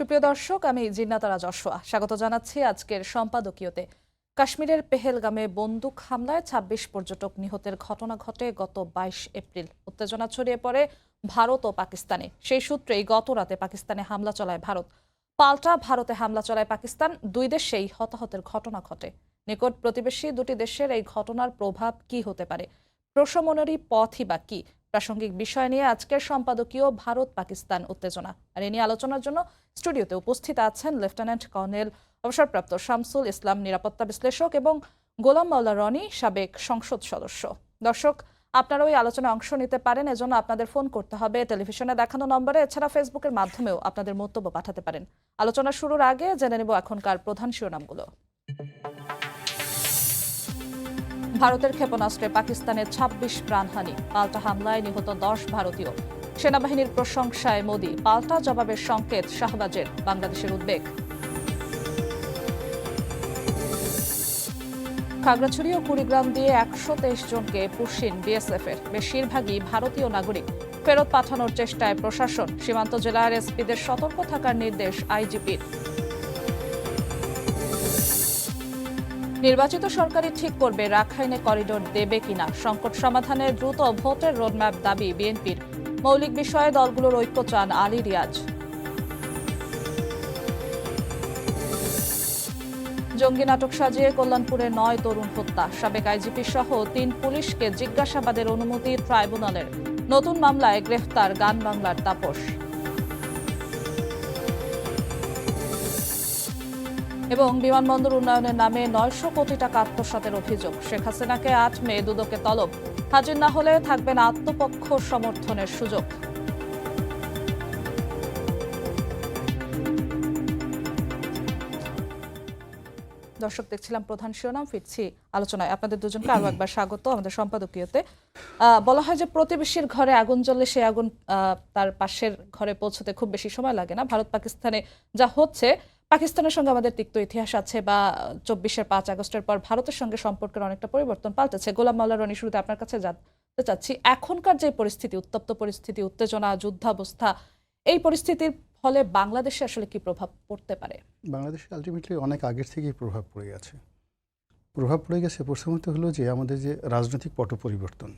সুপ্রিয় দর্শক, আমি জিন্নাতারা যশোয়া স্বাগত জানাচ্ছি আজকের সম্পাদকীয়তে। কাশ্মীরের পেহেলগামে বন্দুক হামলায় ২৬ পর্যটক নিহতের ঘটনা ঘটে গত ২২ এপ্রিল। উত্তেজনা ছড়িয়ে পড়ে ভারত ও পাকিস্তানে। সেই সূত্রেই গত রাতে পাকিস্তানে হামলা চালায় ভারত। পাল্টা ভারতে হামলা চালায় পাকিস্তান। দুই দেশেই হতাহতের ঘটনা ঘটে। নিকট প্রতিবেশী দুটি দেশের এই ঘটনার প্রভাব কি হতে পারে, প্রশমনেরই পথই বা কি? প্রাসঙ্গিক বিষয় নিয়ে আজকের সম্পাদকীয় ভারত পাকিস্তান উত্তেজনা। আর এ নিয়ে আলোচনার জন্য স্টুডিওতে উপস্থিত আছেন লেফটেন্যান্ট কর্নেল অবসরপ্রাপ্ত শামসুল ইসলাম, নিরাপত্তা বিশ্লেষক, এবং গোলাম মাওলা রনি, সাবেক সংসদ সদস্য। দর্শক, আপনারাও এই আলোচনায় অংশ নিতে পারেন। এজন্য আপনাদের ফোন করতে হবে টেলিভিশনে দেখানো নম্বরে। এছাড়া ফেসবুকের মাধ্যমেও আপনাদের মন্তব্য পাঠাতে পারেন। আলোচনা শুরুর আগে জেনে নেব এখনকার প্রধান শিরোনামগুলো। ভারতের ক্ষেপণাস্ত্রে পাকিস্তানের ২৬ প্রাণহানি, পাল্টা হামলায় নিহত ১০ ভারতীয়। সেনাবাহিনীর প্রশংসায় মোদি, পাল্টা জবাবের সংকেত শাহবাজের। বাংলাদেশের উদ্বেগ। খাগড়াছড়ি ও কুড়িগ্রাম দিয়ে ১২৩ জনকে পুশিন বিএসএফের, বেশিরভাগই ভারতীয় নাগরিক। ফেরত পাঠানোর চেষ্টায় প্রশাসন। সীমান্ত জেলার এসপিদের সতর্ক থাকার নির্দেশ আইজিপির। নির্বাচিত সরকারই ঠিক করবে রাখাইনে করিডোর দেবে কিনা। সংকট সমাধানে দ্রুত ভোটের রোডম্যাপ দাবি বিএনপির। মৌলিক বিষয়ে দলগুলোর ঐক্য চান আলী রিয়াজ। জঙ্গি নাটক সাজিয়ে কল্যাণপুরে ৯ তরুণ হত্যা। সাবেক আইজিপি সহ ৩ পুলিশকে জিজ্ঞাসাবাদের অনুমতি ট্রাইব্যুনালের। নতুন মামলায় গ্রেফতার গান বাংলার তাপস। এবং বিমানবন্দর উন্নয়নের নামে ৯০০ কোটি টাকা আত্মসাতের অভিযোগ। শেখ হাসিনাকে ৮ মে দুদকে তলব। হাজির না হলে থাকবেন আত্মপক্ষ সমর্থনের সুযোগ। দর্শক, দেখছিলাম প্রধান শিরোনাম। ফিরছি আলোচনায়। আপনাদের দুজনকে আরো একবার স্বাগত আমাদের সম্পাদকীয়তে। বলা হয় যে প্রতিবেশীর ঘরে আগুন জ্বললে সেই আগুন তার পাশের ঘরে পৌঁছতে খুব বেশি সময় লাগে না। ভারত পাকিস্তানে যা হচ্ছে, পাকিস্তানের সঙ্গে আমাদের তিক্ত ইতিহাস আছে, বা ২৪-এর ৫ আগস্টের পর ভারতের সঙ্গে সম্পর্কের অনেকটা পরিবর্তন পাল্টেছে। গোলাম মাওলা রনি, শুরুতে আপনার কাছে জানতে চাচ্ছি, এখনকার যে পরিস্থিতি, উত্তপ্ত পরিস্থিতি, উত্তেজনা, যুদ্ধাবস্থা, এই পরিস্থিতির ফলে বাংলাদেশে আসলে কি প্রভাব পড়তে পারে? বাংলাদেশে আলটিমেটলি অনেক আগের থেকেই প্রভাব পড়ে গেছে। প্রথমত হলো যে আমাদের যে রাজনৈতিক পট পরিবর্তন,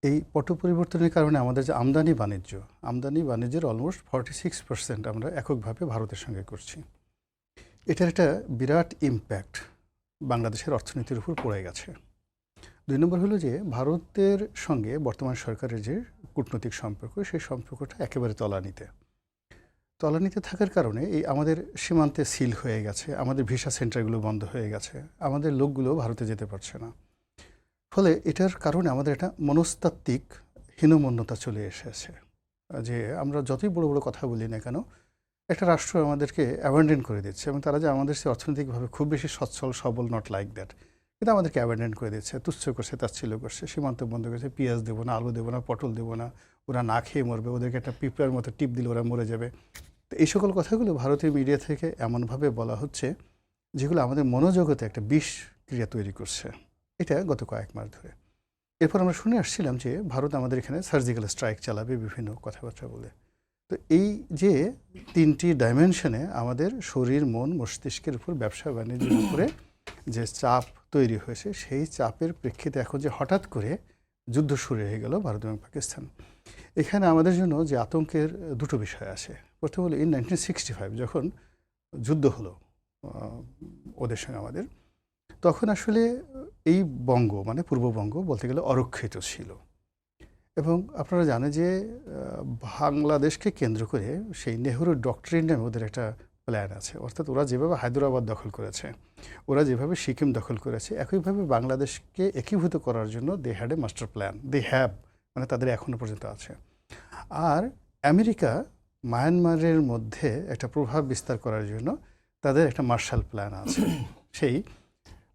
এই পট পরিবর্তনের কারণে আমাদের যে আমদানি বাণিজ্যের অলমোস্ট 46% আমরা এককভাবে ভারতের সঙ্গে করছি। এটার একটা বিরাট ইম্প্যাক্ট বাংলাদেশের অর্থনীতির উপর পড়ে গেছে। ২ নম্বর হলো যে ভারতের সঙ্গে বর্তমান সরকারের যে কূটনৈতিক সম্পর্ক, সেই সম্পর্কটা একেবারে তলানিতে থাকার কারণে এই আমাদের সীমান্তে সিল হয়ে গেছে, আমাদের ভিসা সেন্টারগুলো বন্ধ হয়ে গেছে, আমাদের লোকগুলো ভারতে যেতে পারছে না। ফলে এটার কারণে আমাদের একটা মনস্তাত্ত্বিক হীনমন্যতা চলে এসেছে, যে আমরা যতই বড় বড় কথা বলি না কেন, একটা রাষ্ট্র আমাদেরকে অ্যাবান্ডেন করে দিচ্ছে, এবং তারা যে আমাদের সে অর্থনৈতিকভাবে খুব বেশি সচ্ছল সবল, নট লাইক দ্যাট, কিন্তু আমাদেরকে অ্যাবান্ডেন করে দিচ্ছে, তুচ্ছ করছে, তাচ্ছিল্য করছে, সীমান্ত বন্ধ করেছে, পেঁয়াজ দেবো না, আলু দেবো না, পটল দেবো না, ওরা না খেয়ে মরবে, ওদেরকে একটা পিঁপড়ার মতো টিপ দিলে ওরা মরে যাবে। তো এই সকল কথাগুলো ভারতীয় মিডিয়া থেকে এমনভাবে বলা হচ্ছে যেগুলো আমাদের মনোজগতে একটা বিষ ক্রিয়া তৈরি করছে। এটা গত কয়েক মাস ধরে। এরপর আমরা শুনে আসছিলাম যে ভারত আমাদের এখানে সার্জিক্যাল স্ট্রাইক চালাবে বিভিন্ন কথাবার্তা বলে। তো এই যে 3টি ডাইমেনশনে আমাদের শরীর, মন, মস্তিষ্কের উপর, ব্যবসা বাণিজ্যের উপরে যে চাপ তৈরি হয়েছে, সেই চাপের প্রেক্ষিতে এখন যে হঠাৎ করে যুদ্ধ শুরু হয়ে গেল ভারত এবং পাকিস্তান, এখানে আমাদের জন্য যে আতঙ্কের দুটো বিষয় আছে। প্রথম হলো ইন 1965 যখন যুদ্ধ হলো ওদের সঙ্গে আমাদের, তখন আসলে এই বঙ্গ মানে পূর্ববঙ্গ বলতে গেলে অরক্ষিত ছিল, এবং আপনারা জানেন যে বাংলাদেশকে কেন্দ্র করে সেই নেহরু ডক্ট্রিন নামে ওদের একটা প্ল্যান আছে। অর্থাৎ ওরা যেভাবে হায়দ্রাবাদ দখল করেছে, ওরা যেভাবে সিকিম দখল করেছে, একইভাবে বাংলাদেশকে একীভূত করার জন্য they had a master plan, they have, মানে তাদের এখনও পর্যন্ত আছে। আর আমেরিকা মায়ানমারের মধ্যে একটা প্রভাব বিস্তার করার জন্য তাদের একটা মার্শাল প্ল্যান আছে। সেই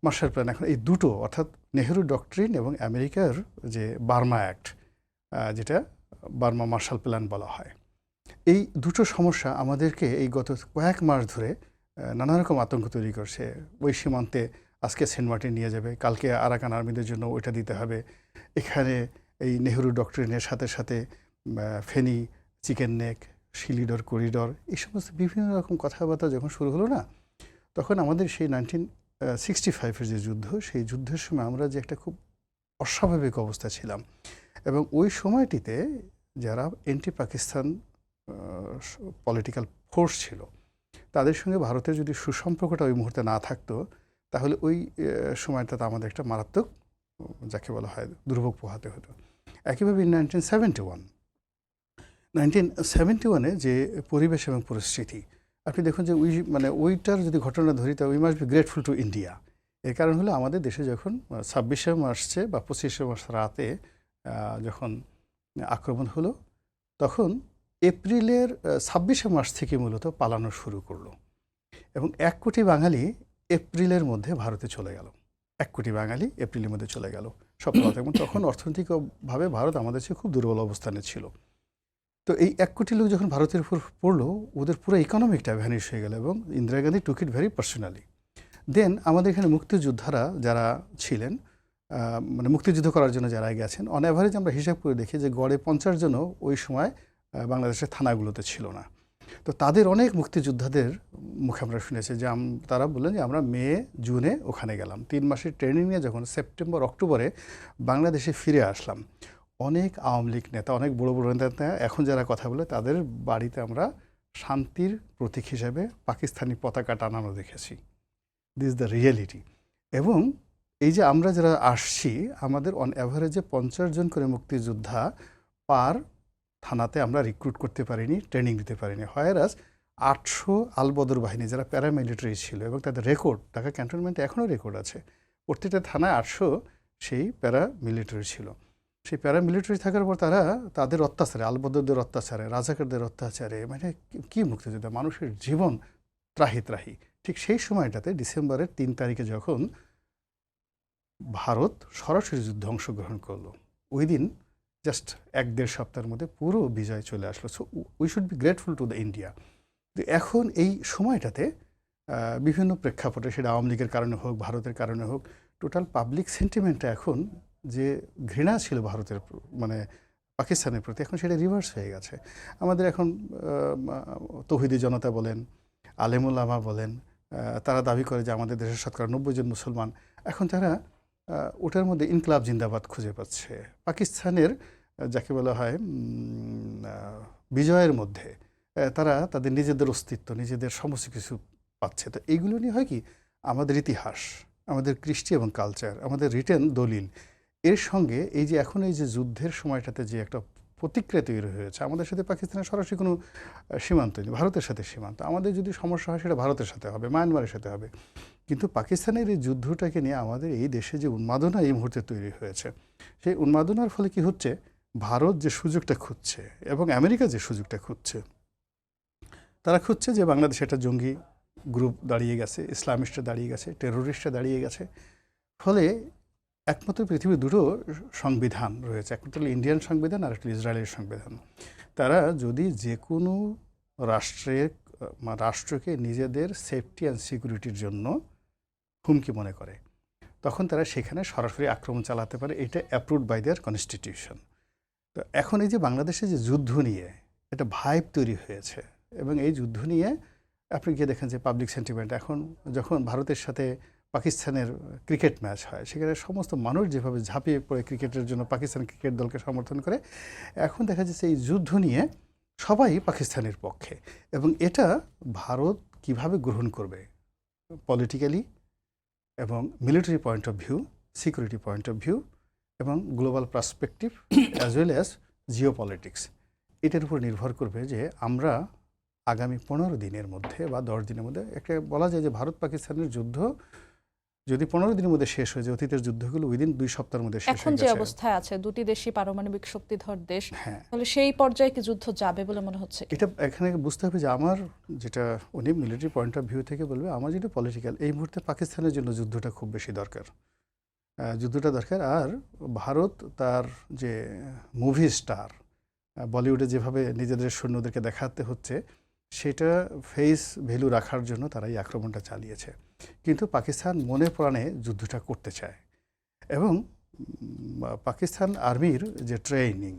মার্শাল প্ল্যান এখন এই দুটো, অর্থাৎ নেহরু ডক্ট্রিন এবং আমেরিকার যে বার্মা অ্যাক্ট, যেটা বার্মা মার্শাল প্ল্যান বলা হয়, এই দুটো সমস্যা আমাদেরকে এই গত কয়েক মাস ধরে নানা রকম আতঙ্ক তৈরি করছে। ওই সীমান্তে আজকে সেন্ট মার্টিন নিয়ে যাবে, কালকে আরাকান আর্মিদের জন্য ওইটা দিতে হবে। এখানে এই নেহরু ডক্ট্রিনের সাথে সাথে ফেনী, চিকেন নেক, শিলিডর করিডর এই সমস্ত বিভিন্ন রকম কথাবার্তা যখন শুরু হলো না, তখন আমাদের সেই 1965-এর যে যুদ্ধ, সেই যুদ্ধের সময় আমরা যে একটা খুব অস্বাভাবিক অবস্থা ছিলাম, এবং ওই সময়টিতে যারা অ্যান্টি পাকিস্তান পলিটিক্যাল ফোর্স ছিল, তাদের সঙ্গে ভারতের যদি সুসম্পর্কটা ওই মুহূর্তে না থাকতো, তাহলে ওই সময়টাতে আমাদের একটা মারাত্মক, যাকে বলা হয়, দুর্ভোগ পোহাতে হতো। একইভাবে 1971-এ যে পরিবেশ এবং পরিস্থিতি, আপনি দেখুন যে ওইটার যদি ঘটনা ধরি, তা we must be grateful to India. এর কারণ হলো আমাদের দেশে যখন 26শে মার্চে বা 25শে মার্চ রাতে যখন আক্রমণ হলো, তখন এপ্রিলের 26শে মার্চ থেকে মূলত পালানো শুরু করলো, এবং 1 কোটি বাঙালি এপ্রিলের মধ্যে ভারতে চলে গেল। 1 কোটি বাঙালি এপ্রিলের মধ্যে চলে গেল সফলতা, এবং তখন অর্থনৈতিকভাবে ভারত আমাদের চেয়ে খুব দুর্বল অবস্থানে ছিল। তো এই 1 কোটি লোক যখন ভারতের উপর পড়লো, ওদের পুরো ইকোনমিকটা ভ্যানিশ হয়ে গেল, এবং ইন্দিরা গান্ধী টুক ইট ভেরি পার্সোনালি। দেন আমাদের এখানে মুক্তিযোদ্ধারা যারা ছিলেন, মুক্তিযুদ্ধ করার জন্য যারা গেছেন, অন অ্যাভারেজ আমরা হিসাব করে দেখি যে গড়ে 50 জনও ওই সময় বাংলাদেশের থানাগুলোতে ছিল না। তো তাদের অনেক মুক্তিযোদ্ধাদের মুখে আমরা শুনেছি যে তারা বললেন যে আমরা মে জুনে ওখানে গেলাম, 3 মাসের ট্রেনিং নিয়ে যখন সেপ্টেম্বর অক্টোবরে বাংলাদেশে ফিরে আসলাম, অনেক আওয়ামী লীগ নেতা, অনেক বড় বড় নেতা এখন যারা কথা বলে, তাদের বাড়িতে আমরা শান্তির প্রতীক হিসেবে পাকিস্তানি পতাকা টানানো দেখেছি। This the reality. এবং এই যে আমরা যারা আসছি, আমাদের অন অ্যাভারেজে 50 জন করে মুক্তিযোদ্ধা পার থানাতে আমরা রিক্রুট করতে পারিনি, ট্রেনিং দিতে পারিনি। হয়রাজ 800 আলবদর বাহিনী যারা প্যারামিলিটারি ছিল, এবং তাদের রেকর্ড ঢাকা ক্যান্টনমেন্টে এখনও রেকর্ড আছে, প্রত্যেকটা থানায় 800 সেই প্যারামিলিটারি ছিল। সেই প্যারামিলিটারি থাকার পর তারা তাদের অত্যাচারে, আলবদরদের অত্যাচারে, রাজাকারদের অত্যাচারে, কি মুক্তিযুদ্ধ, মানুষের জীবন ত্রাহি ত্রাহি। ঠিক সেই সময়টাতে ডিসেম্বরের 3 তারিখে যখন ভারত সরাসরি যুদ্ধে অংশগ্রহণ করলো, ওই দিন জাস্ট 1-1.5 সপ্তাহের মধ্যে পুরো বিজয় চলে আসলো। So we should be grateful to the India. তো এখন এই সময়টাতে বিভিন্ন প্রেক্ষাপটে, সেটা আওয়ামী লীগের কারণে হোক, ভারতের কারণে হোক, টোটাল পাবলিক সেন্টিমেন্টটা এখন যে ঘৃণা ছিল ভারতের পাকিস্তানের প্রতি, এখন সেটা রিভার্স হয়ে গেছে। আমাদের এখন তৌহিদি জনতা বলেন, আলেমুলামা বলেন, তারা দাবি করে যে আমাদের দেশের শতকরা 90 জন মুসলমান, এখন তারা ওটার মধ্যে ইনকলাব জিন্দাবাদ খুঁজে পাচ্ছে। পাকিস্তানের যাকে বলা হয় বিজয়ের মধ্যে তারা তাদের নিজেদের অস্তিত্ব, নিজেদের সমস্ত কিছু পাচ্ছে। তো এইগুলো নিয়ে হয় কি, আমাদের ইতিহাস, আমাদের কৃষ্টি এবং কালচার, আমাদের রিটেন দলিল, এর সঙ্গে এই যে এখন এই যে যুদ্ধের সময়টাতে যে একটা প্রতিক্রিয়া তৈরি হয়েছে, আমাদের সাথে পাকিস্তানের সরাসরি কোনো সীমান্ত নেই, ভারতের সাথে সীমান্ত। আমাদের যদি সমস্যা হয় সেটা ভারতের সাথে হবে, মায়ানমারের সাথে হবে। কিন্তু পাকিস্তানের এই যুদ্ধটাকে নিয়ে আমাদের এই দেশে যে উন্মাদনা এই মুহূর্তে তৈরি হয়েছে, সেই উন্মাদনার ফলে কি হচ্ছে, ভারত যে সুযোগটা খুঁজছে এবং আমেরিকা যে সুযোগটা খুঁজছে, তারা খুঁজছে যে বাংলাদেশে একটা জঙ্গি গ্রুপ দাঁড়িয়ে গেছে, ইসলামিস্টরা দাঁড়িয়ে গেছে, টেরোরিস্টরা দাঁড়িয়ে গেছে। ফলে একমাত্র পৃথিবীর 2টো সংবিধান রয়েছে, একটা হলো ইন্ডিয়ান সংবিধান আর একটা ইসরায়েলের সংবিধান। তারা যদি যে কোনো রাষ্ট্রকে নিজেদের সেফটি অ্যান্ড সিকিউরিটির জন্য হুমকি মনে করে, তখন তারা সেখানে সরাসরি আক্রমণ চালাতে পারে। এটা অ্যাপ্রুভড বাই দেয়ার কনস্টিটিউশন। তো এখন এই যে বাংলাদেশে যে যুদ্ধ নিয়ে একটা ভাইব তৈরি হয়েছে, এবং এই যুদ্ধ নিয়ে আপনি গিয়ে দেখেন যে পাবলিক সেন্টিমেন্ট, এখন যখন ভারতের সাথে পাকিস্তানের ক্রিকেট ম্যাচ হয়, সেখানে সমস্ত মানুষ যেভাবে ঝাঁপিয়ে পড়ে ক্রিকেটের জন্য পাকিস্তান ক্রিকেট দলকে সমর্থন করে, এখন দেখা যাচ্ছে এই যুদ্ধ নিয়ে সবাই পাকিস্তানের পক্ষে। এবং এটা ভারত কিভাবে গ্রহণ করবে পলিটিক্যালি এবং military point of view, security point of view, এবং global perspective as well as geopolitics, এটার উপর নির্ভর করবে যে আমরা আগামী 15 দিনের মধ্যে বা 10 দিনের মধ্যে, একটা বলা যায় যে ভারত পাকিস্তানের যুদ্ধ যদি 15 দিনের মধ্যে শেষ হয়ে যায়, অতীতের যুদ্ধগুলো উইদিন 2 সপ্তাহের মধ্যে শেষ হয়ে এখন গেছে। যে অবস্থায় আছে, দুটি দেশই পারমাণবিক শক্তিধর দেশ, হ্যাঁ, তাহলে সেই পর্যায়ে কি যুদ্ধ যাবে বলে মনে হচ্ছে? এটা এখানে বুঝতে হবে যে আমার যেটা উনি মিলিটারি পয়েন্ট অফ ভিউ থেকে বলবে, আমার যেটা পলিটিক্যাল, এই মুহূর্তে পাকিস্তানের জন্য যুদ্ধটা খুব বেশি দরকার, যুদ্ধটা দরকার। আর ভারত তার যে মুভি স্টার, বলিউডে যেভাবে নিজেদের সৈন্যদেরকে দেখাতে হচ্ছে, সেটা ফেস ভ্যালু রাখার জন্য তারা এই আক্রমণটা চালিয়েছে। কিন্তু পাকিস্তান মনে প্রাণে যুদ্ধটা করতে চায়, এবং পাকিস্তান আর্মির যে ট্রেনিং,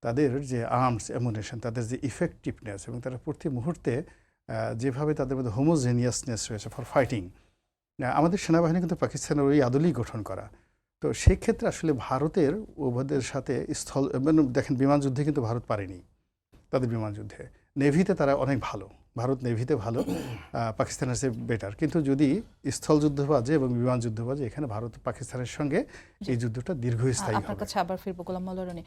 তাদের যে আর্মস অ্যামুনেশন, তাদের যে ইফেক্টিভনেস, এবং তারা প্রতি মুহূর্তে যেভাবে তাদের মধ্যে হোমোজেনিয়াসনেস রয়েছে ফর ফাইটিং। আমাদের সেনাবাহিনী কিন্তু পাকিস্তানের ওই আদলেই গঠন করা। তো সেই ক্ষেত্রে আসলে ভারতের ওদের সাথে স্থল মানে দেখেন বিমান যুদ্ধে কিন্তু ভারত পারেনি, তাদের বিমান যুদ্ধে। নেভিতে তারা অনেক ভালো, ভারত নেভিতে ভালো, পাকিস্তানের চেয়ে বেটার। কিন্তু যদি স্থল যুদ্ধবাজে এবং বিমান যুদ্ধবাজে, এখানে ভারত পাকিস্তানের সঙ্গে এই যুদ্ধটা দীর্ঘস্থায়ী আপনার হবে। কাছে আবার ফিরবো গোলাম মোল্লা রনি।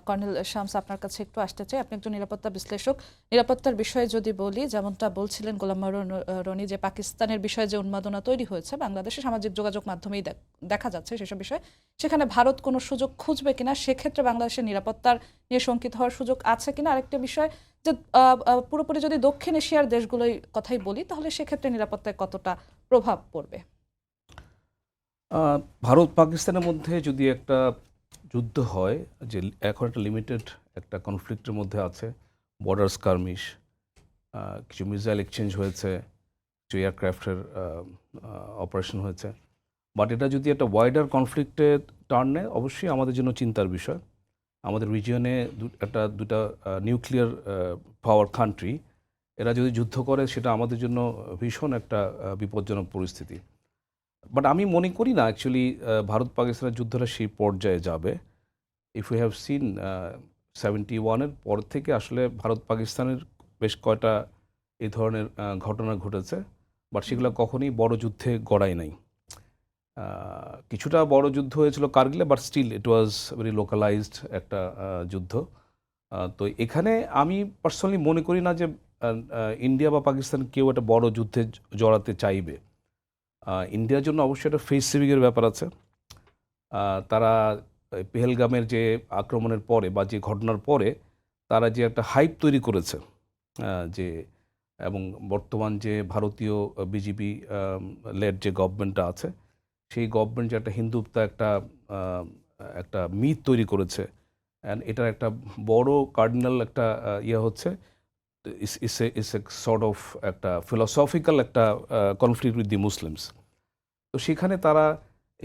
কর্নেল শামস, আপনার কাছে একটু আসতে চাই। আপনি একজন নিরাপত্তা বিশ্লেষক। নিরাপত্তার বিষয়ে যদি বলি, যেমনটা বলছিলেন গোলাম মোল্লা রনি, যে পাকিস্তানের বিষয়ে যে উন্মাদনা তৈরি হয়েছে বাংলাদেশে সামাজিক যোগাযোগ মাধ্যমেই দেখা যাচ্ছে সেসব বিষয়ে, সেখানে ভারত কোনো সুযোগ খুঁজবে কিনা, সেক্ষেত্রে বাংলাদেশের নিরাপত্তার নিয়ে শঙ্কিত হওয়ার সুযোগ আছে কিনা। আরেকটা বিষয় যে পুরোপুরি যদি দক্ষিণ এশিয়ার দেশগুলোই কথাই বলি, তাহলে সেক্ষেত্রে নিরাপত্তায় কতটা প্রভাব পড়বে? ভারত পাকিস্তানের মধ্যে যদি একটা যুদ্ধ হয়, যে এখন একটা লিমিটেড একটা কনফ্লিক্টের মধ্যে আছে, বর্ডার স্কারমিশ, কিছু মিসাইল এক্সচেঞ্জ হয়েছে, কিছু এয়ারক্রাফটের অপারেশন হয়েছে, বাট এটা যদি একটা ওয়াইডার কনফ্লিক্টে টার্ন নেয়, অবশ্যই আমাদের জন্য চিন্তার বিষয়। আমাদের রিজিয়নে দুটা নিউক্লিয়ার পাওয়ার কান্ট্রি, এরা যদি যুদ্ধ করে, সেটা আমাদের জন্য ভীষণ একটা বিপজ্জনক পরিস্থিতি। বাট আমি মনে করি না অ্যাকচুয়ালি ভারত পাকিস্তানের যুদ্ধটা সেই পর্যায়ে যাবে। ইফ ইউ হ্যাভ সিন 71-এর পর থেকে আসলে ভারত পাকিস্তানের বেশ কয়টা এই ধরনের ঘটনা ঘটেছে, বাট সেগুলো কখনোই বড় যুদ্ধে গড়ায় নাই। কিছুটা বড় যুদ্ধ হয়েছিল কার্গিলে, but still it was very localised একটা যুদ্ধ। তো এখানে আমি পার্সোনালি মনে করি না যে ইন্ডিয়া বা পাকিস্তান কেউ একটা বড় যুদ্ধে জড়াতে চাইবে। ইন্ডিয়ার জন্য অবশ্যই একটা ফেস সেভিংয়ের ব্যাপার আছে। তারা পেহেলগামের যে আক্রমণের পরে বা যে ঘটনার পরে তারা যে একটা হাইপ তৈরি করেছে, যে এবং বর্তমান যে ভারতীয় বিজেপি লেড যে গভর্নমেন্টটা আছে, সেই গভর্নমেন্ট যে একটা হিন্দুত্ব একটা মিথ তৈরি করেছে, অ্যান্ড এটার একটা বড় কার্ডিনাল একটা হচ্ছে ইস এ সর্ট অফ একটা ফিলসফিক্যাল একটা কনফ্লিক্ট উইথ দি মুসলিমস। তো সেখানে তারা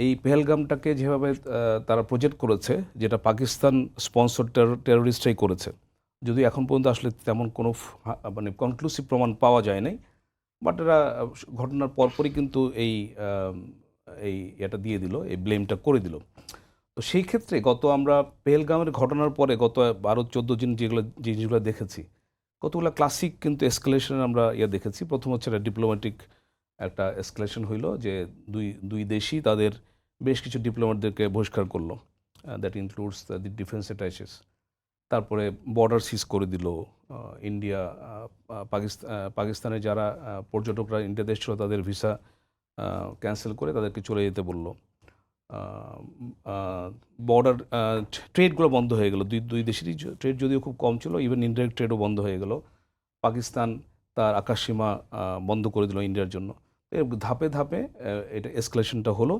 এই পেহেলগামটাকে যেভাবে তারা প্রজেক্ট করেছে, যেটা পাকিস্তান স্পন্সর টেরোরিস্টরাই করেছে, যদি এখন পর্যন্ত আসলে তেমন কোনো মানে কনক্লুসিভ প্রমাণ পাওয়া যায় নাই, বাট এরা ঘটনার পরপরই কিন্তু এটা দিয়ে দিল, এই ব্লেমটা করে দিল। তো সেই ক্ষেত্রে আমরা পেহেলগামের ঘটনার পরে গত 12-14 দিন জিনিসগুলো দেখেছি, কতগুলো ক্লাসিক কিন্তু এসকেলেশন আমরা দেখেছি। প্রথম হচ্ছে একটা ডিপ্লোম্যাটিক একটা এসকেলেশন হইল, যে দুই দেশই তাদের বেশ কিছু ডিপ্লোম্যাটদেরকে বহিষ্কার করলো, দ্যাট ইনক্লুডস দি ডিফেন্স অ্যাটাচেস। তারপরে বর্ডার সিজ করে দিল ইন্ডিয়া, পাকিস্তানের যারা পর্যটকরা ইন্ডিয়া দেশ ছিল তাদের ভিসা ক্যান্সেল করে তাদেরকে চলে যেতে বলল। বর্ডার ট্রেডগুলো বন্ধ হয়ে গেল, দুই দেশেরই ট্রেড যদিও খুব কম ছিল, ইভেন ইনডাইরেক্ট ট্রেডও বন্ধ হয়ে গেল। পাকিস্তান তার আকাশসীমা বন্ধ করে দিল ইন্ডিয়ার জন্য। ধাপে ধাপে এটা এসকেলেশনটা হলো।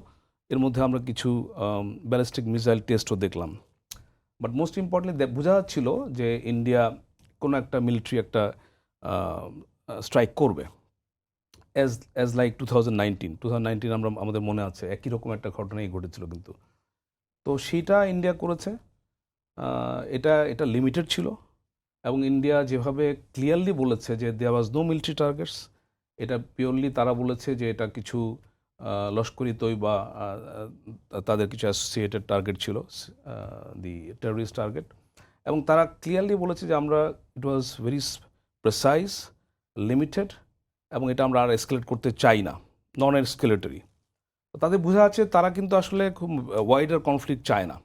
এর মধ্যে আমরা কিছু ব্যালিস্টিক মিসাইল টেস্টও দেখলাম। বাট মোস্ট ইম্পর্টেন্টলি বোঝা যাচ্ছিল যে ইন্ডিয়া কোনো একটা মিলিটারি একটা স্ট্রাইক করবে, অ্যাজ লাইক 2019 আমাদের মনে আছে একই রকম একটা ঘটনাই ঘটেছিল কিন্তু। তো সেইটা ইন্ডিয়া করেছে। এটা লিমিটেড ছিল, এবং ইন্ডিয়া যেভাবে ক্লিয়ারলি বলেছে যে দেয়ার ওয়াজ নো মিলিটারি টার্গেটস, এটা পিওরলি তারা বলেছে যে এটা কিছু লস্করি তৈবা তাদের কিছু অ্যাসোসিয়েটেড টার্গেট ছিল, দি টেররিস্ট টার্গেট। এবং তারা ক্লিয়ারলি বলেছে যে আমরা ইট ওয়াজ ভেরি প্রেসাইজ, লিমিটেড, এবং এটা আমরা আর এসকেলেট করতে চাই না, নন এসকেলেটরি। তাদের বোঝা যাচ্ছে তারা কিন্তু আসলে খুব ওয়াইডার কনফ্লিক্ট চায় না।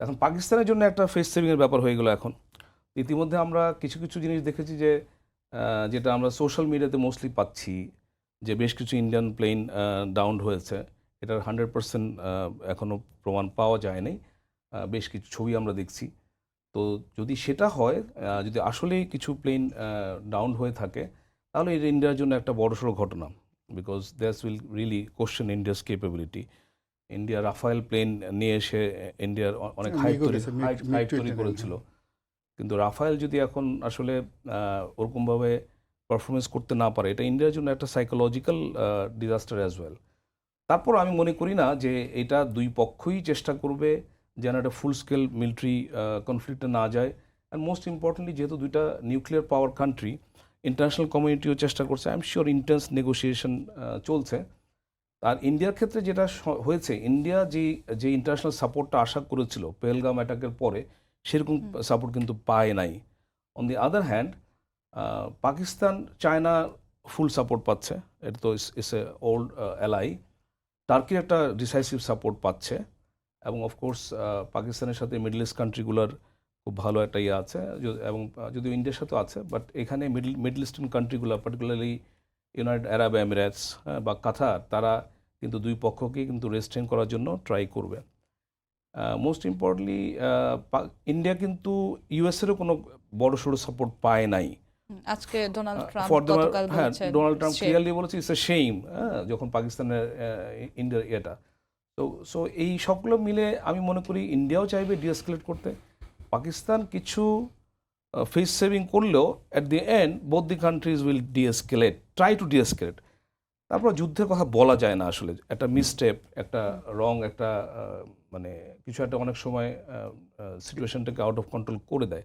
এখন পাকিস্তানের জন্য একটা ফেস সেভিংয়ের ব্যাপার হয়ে গেল। এখন ইতিমধ্যে আমরা কিছু জিনিস দেখেছি যে যেটা আমরা সোশ্যাল মিডিয়াতে মোস্টলি পাচ্ছি, যে বেশ কিছু ইন্ডিয়ান প্লেন ডাউন হয়েছে। এটার 100% এখনও প্রমাণ পাওয়া যায়নি, বেশ কিছু ছবি আমরা দেখছি। তো যদি সেটা হয়, যদি আসলেই কিছু প্লেন ডাউন হয়ে থাকে, তাহলে এটা ইন্ডিয়ার জন্য একটা বড়সড় ঘটনা, because that's will really question India's capability. India Rafale plane নিয়ে এসে ইন্ডিয়ার অনেক হাইপ তৈরি করেছিল, কিন্তু রাফায়েল যদি এখন আসলে ওরকমভাবে পারফরমেন্স করতে না পারে, এটা ইন্ডিয়ার জন্য একটা সাইকোলজিক্যাল ডিজাস্টার অ্যাজ ওয়েল। তারপর আমি মনে করি না যে এটা দুই পক্ষই চেষ্টা করবে যেন একটা ফুল স্কেল মিলিটারি কনফ্লিক্টে না যায়। অ্যান্ড মোস্ট ইম্পর্টেন্টলি যেহেতু দুইটা নিউক্লিয়ার পাওয়ার কান্ট্রি, ইন্টারন্যাশনাল কমিউনিটিও চেষ্টা করছে, I am sure intense negotiation চলছে। আর ইন্ডিয়ার ক্ষেত্রে যেটা হয়েছে, ইন্ডিয়া যে ইন্টারন্যাশনাল সাপোর্টটা আশা করেছিল পেহেলগাম অ্যাটাকের পরে, সেরকম সাপোর্ট কিন্তু পায় নাই। On the other hand Pakistan, China full support পাচ্ছে, এটা তো ইস এ ওল্ড অ্যালাই। টার্কির একটা ডিসাইসিভ সাপোর্ট পাচ্ছে, এবং অফকোর্স পাকিস্তানের সাথে মিডল ইস্ট কান্ট্রিগুলোর খুব ভালো একটা ইয়ে আছে, এবং যদিও ইন্ডিয়ার সাথেও আছে, বাট এখানে মিডল ইস্টার্ন কান্ট্রিগুলো, পার্টিকুলারলি ইউনাইটেড আরব এমিরেটস বা কাতার, তারা কিন্তু দুই পক্ষকেই কিন্তু রেস্ট্রেন করার জন্য ট্রাই করবে। মোস্ট ইম্পর্টেন্টলি ইন্ডিয়া কিন্তু ইউএসেরও কোনো বড় সড়ো সাপোর্ট পায় নাই। আজকে ডোনাল্ড ট্রাম্প ফর গতকাল বলেছেন, ডোনাল্ড ট্রাম্প সে- ক্লিয়ারলি বলেছে ইটস এ শেম, যখন পাকিস্তানের ইন্ডিয়ার এটা। সো এই সবগুলো মিলে আমি মনে করি ইন্ডিয়াও চাইবে ডিএসকেলেট করতে, পাকিস্তান কিছু ফেস সেভিং করলেও at the end both the countries will deescalate, try to deescalate. তারপর যুদ্ধের কথা বলা যায় না আসলে, একটা মিসস্টেপ, একটা রং, একটা মানে কিছু একটা অনেক সময় সিচুয়েশনটাকে আউট অফ কন্ট্রোল করে দেয়।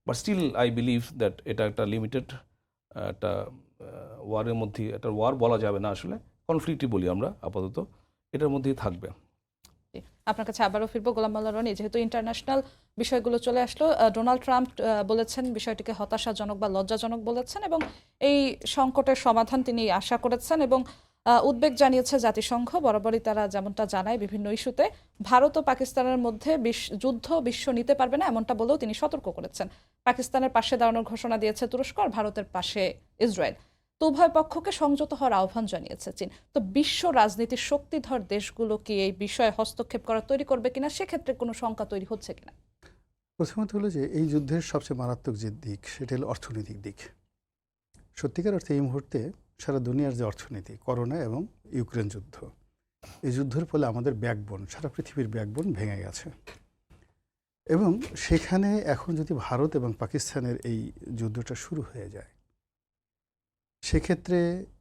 But still I believe that এটা একটা লিমিটেড একটা ওয়ারের মধ্যে, একটা ওয়ার বলা যাবে না আসলে, কনফ্লিক্টই বলি আমরা আপাতত, এটার মধ্যেই থাকবে। জি, আপনার কাছে আবারও ফিরবো গোলাম মোল্লা রনি। যেহেতু ইন্টারন্যাশনাল বিষয়গুলো চলে আসলো, ডোনাল্ড ট্রাম্প বলেছেন বিষয়টিকে হতাশাজনক বা লজ্জাজনক বলেছেন, এবং এই সংকটের সমাধান তিনি আশা করেছেন, এবং উদ্বেগ জানিয়েছে জাতিসংঘ। বরাবরই তারা যেমনটা জানায় বিভিন্ন ইস্যুতে, ভারত ও পাকিস্তানের মধ্যে যুদ্ধ বিশ্ব নিতে পারবে না এমনটা বলেও তিনি সতর্ক করেছেন। পাকিস্তানের পাশে দাঁড়ানোর ঘোষণা দিয়েছে তুরস্ক, আর ভারতের পাশে ইসরায়েল। তো উভয় পক্ষকে সংযত হওয়ার আহ্বান জানিয়েছে চীন। তো বিশ্ব রাজনীতির শক্তিধর দেশগুলো কি এই বিষয়ে হস্তক্ষেপ করা তৈরি করবে কিনা, সেক্ষেত্রে কোনো শঙ্কা তৈরি হচ্ছে কিনা? প্রথমত হলো যে এই যুদ্ধের সবচেয়ে মারাত্মক যে দিক, সেটা হলো অর্থনৈতিক দিক। সত্যিকার অর্থে এই মুহূর্তে সারা দুনিয়ার যে অর্থনীতি, করোনা এবং ইউক্রেন যুদ্ধ, এই যুদ্ধের ফলে আমাদের ব্যাকবোন, সারা পৃথিবীর ব্যাকবোন ভেঙে গেছে। এবং সেখানে এখন যদি ভারত এবং পাকিস্তানের এই যুদ্ধটা শুরু হয়ে যায়, সেক্ষেত্রে